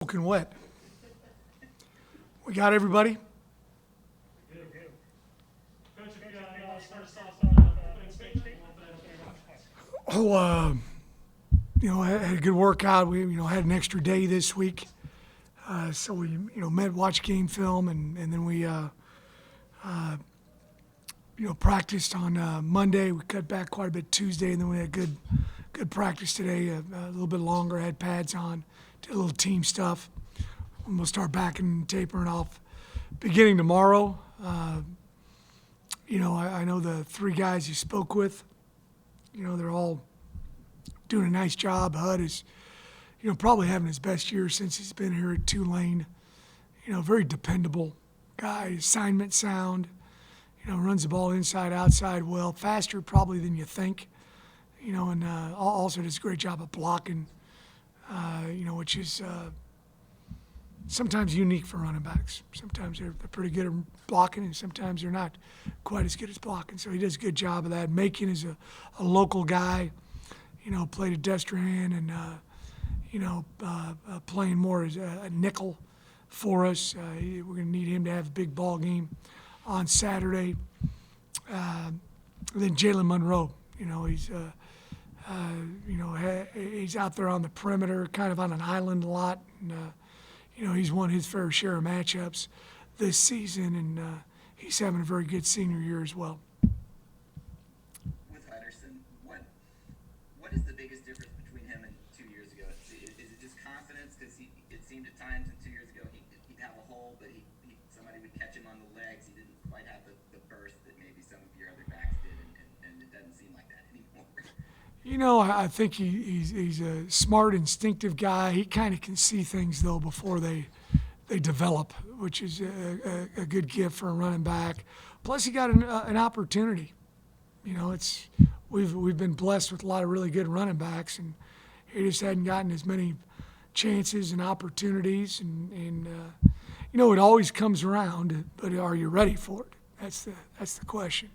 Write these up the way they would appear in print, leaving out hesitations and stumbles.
Soaking wet. We got everybody? Oh, I had a good workout. We, had an extra day this week. So we, met, watched game film, and then we, practiced on Monday. We cut back quite a bit Tuesday, and then we had good practice today, a little bit longer, had pads on, did a little team stuff. And we'll start back and tapering off beginning tomorrow. I know the three guys you spoke with, they're all doing a nice job. Hud is, probably having his best year since he's been here at Tulane. Very dependable guy, assignment sound, runs the ball inside, outside well, faster probably than you think, and also does a great job of blocking, which is sometimes unique for running backs. Sometimes they're pretty good at blocking, and sometimes they're not quite as good as blocking. So he does a good job of that. Macon is a local guy, played at Destrehan and, playing more as a nickel for us. We're going to need him to have a big ball game on Saturday. Then Jalen Monroe, he's out there on the perimeter, kind of on an island a lot. And, he's won his fair share of matchups this season, and he's having a very good senior year as well. With Hutterson, what is the biggest difference between him and 2 years ago? Is it just confidence? Because it seemed at times 2 years ago he'd have a hole, but somebody would catch him on the legs. He didn't quite have the burst that maybe some of your other backs did, and it doesn't seem like that anymore. I think he's a smart, instinctive guy. He kind of can see things, though, before they develop, which is a good gift for a running back. Plus, he got an opportunity. We've been blessed with a lot of really good running backs, and he just hadn't gotten as many chances and opportunities. And it always comes around, but are you ready for it? That's the question.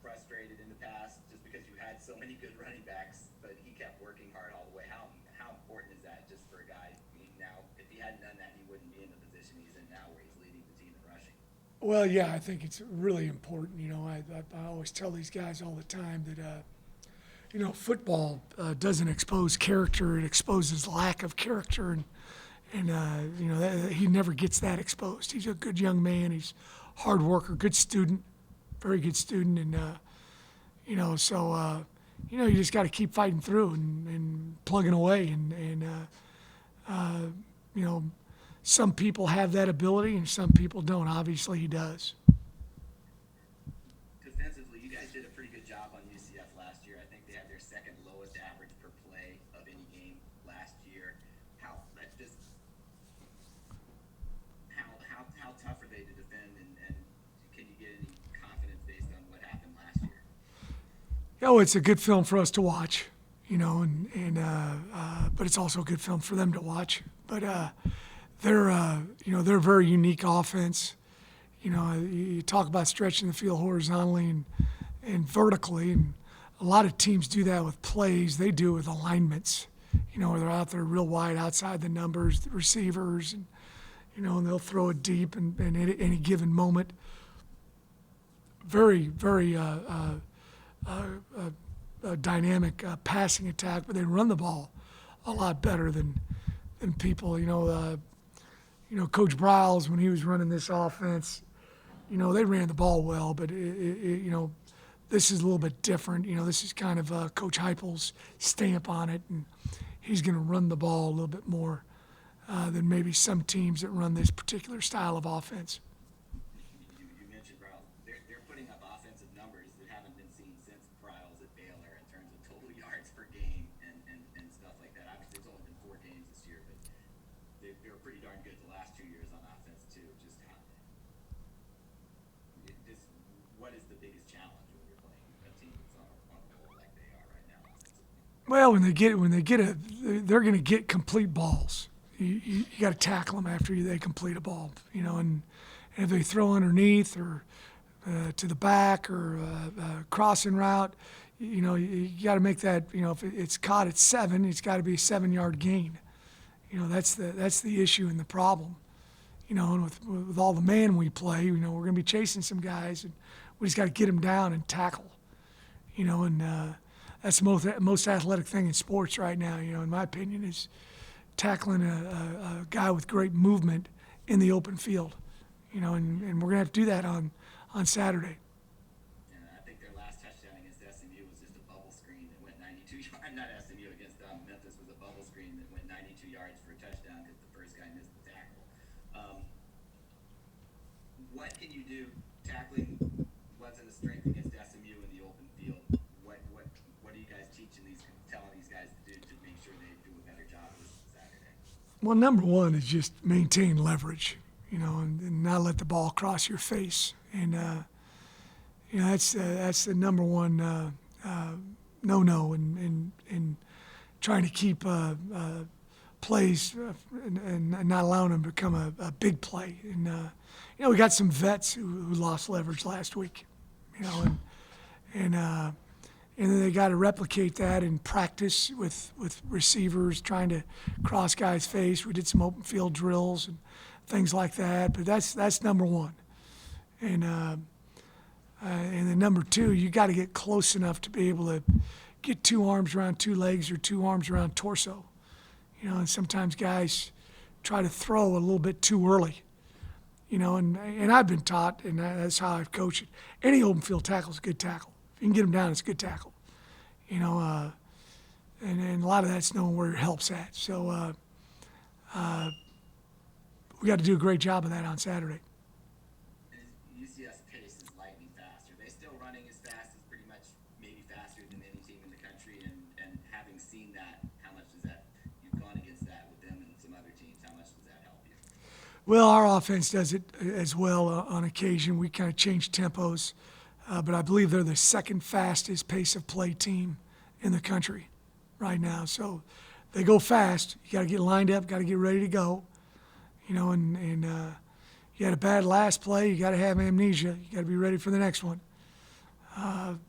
Frustrated in the past just because you had so many good running backs, but he kept working hard all the way. How important is that just for a guy? Now, if he hadn't done that, he wouldn't be in the position he's in now where he's leading the team in rushing. Well, yeah, I think it's really important. I always tell these guys all the time that, football doesn't expose character. It exposes lack of character. And he never gets that exposed. He's a good young man. He's a hard worker, good student, very good student. And, you just got to keep fighting through and plugging away. Some people have that ability and some people don't. Obviously, he does. Defensively, you guys did a pretty good job on UCF last year. I think they had their second lowest average per play of any game last year. How tough are they to defend, and can you get any confidence based on what happened last year? It's a good film for us to watch, but it's also a good film for them to watch. But they're a very unique offense. You talk about stretching the field horizontally and vertically, and a lot of teams do that with plays. They do it with alignments, where they're out there real wide outside the numbers, the receivers, and they'll throw it deep and at any given moment. Very, very dynamic passing attack, but they run the ball a lot better than people. Coach Briles, when he was running this offense, they ran the ball well, but this is a little bit different. This is kind of Coach Heupel's stamp on it, and he's going to run the ball a little bit more than maybe some teams that run this particular style of offense. You mentioned Briles. They're putting up offensive numbers that haven't been seen since Briles at Baylor in terms of total yards per game and stuff like that. Obviously, it's only been 4 games this year, but they were pretty darn good the last 2 years on offense too. What is the biggest challenge when you're playing a team that's on a roll like they are right now? Well, they're going to get complete balls. You got to tackle them after they complete a ball, and if they throw underneath or to the back or crossing route, you got to make that, if it's caught at 7, it's got to be a 7-yard gain. That's the issue and the problem. And with all the man we play, we're going to be chasing some guys, and we just got to get them down and tackle. And that's the most athletic thing in sports right now, in my opinion, is tackling a guy with great movement in the open field. And we're going to have to do that on Saturday. And I think their last touchdown against SMU was just a bubble screen that went 92 yards. Not SMU, against Memphis was a bubble screen that went 92 yards for a touchdown because the first guy missed the tackle. What can you do tackling wasn't a strength against SMU in the open field? What are you guys telling these guys to do to make sure they do a better job this Saturday? Well, number one is just maintain leverage, and not let the ball cross your face. And, that's the number one no-no in trying to keep plays and not allowing them to become a big play. And, we got some vets who lost leverage last week, and then they got to replicate that in practice with receivers trying to cross guys' face. We did some open field drills and things like that, but that's number one. And then number two, you got to get close enough to be able to get 2 arms around 2 legs or 2 arms around torso. And sometimes guys try to throw a little bit too early. And I've been taught, and that's how I've coached it. Any open field tackle is a good tackle. If you can get them down, it's a good tackle. And a lot of that's knowing where your help's at. So we got to do a great job of that on Saturday. UCF's pace is lightning fast. Are they still running as fast as pretty much maybe faster than any team in the country? And having seen that, how much does that, you've gone against that with them and some other teams, how much does that help you? Well, our offense does it as well on occasion. We kind of change tempos, but I believe they're the second fastest pace of play team in the country right now. So they go fast. You got to get lined up, got to get ready to go. And you had a bad last play, you got to have amnesia. You got to be ready for the next one. And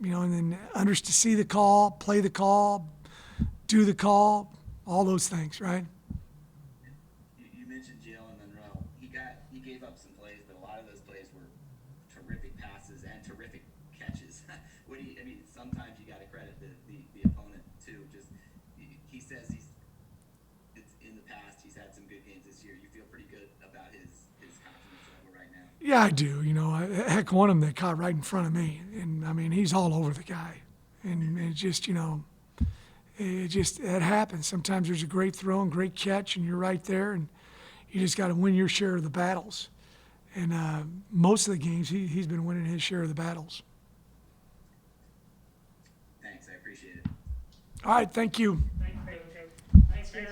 then to see the call, play the call, do the call, all those things, right? You mentioned Jalen Monroe. He gave up some plays, but a lot of those plays were terrific passes and terrific catches. Sometimes you got to credit the opponent too. He says it's in the past he's had some good games this year. You feel pretty good about his confidence level right now? Yeah, I do. Heck, one of them that caught right in front of me, and he's all over the guy, and it just it happens. Sometimes there's a great throw and great catch, and you're right there, and you just got to win your share of the battles. And most of the games, he's been winning his share of the battles. Thanks, I appreciate it. All right, thank you. Thanks, Gary.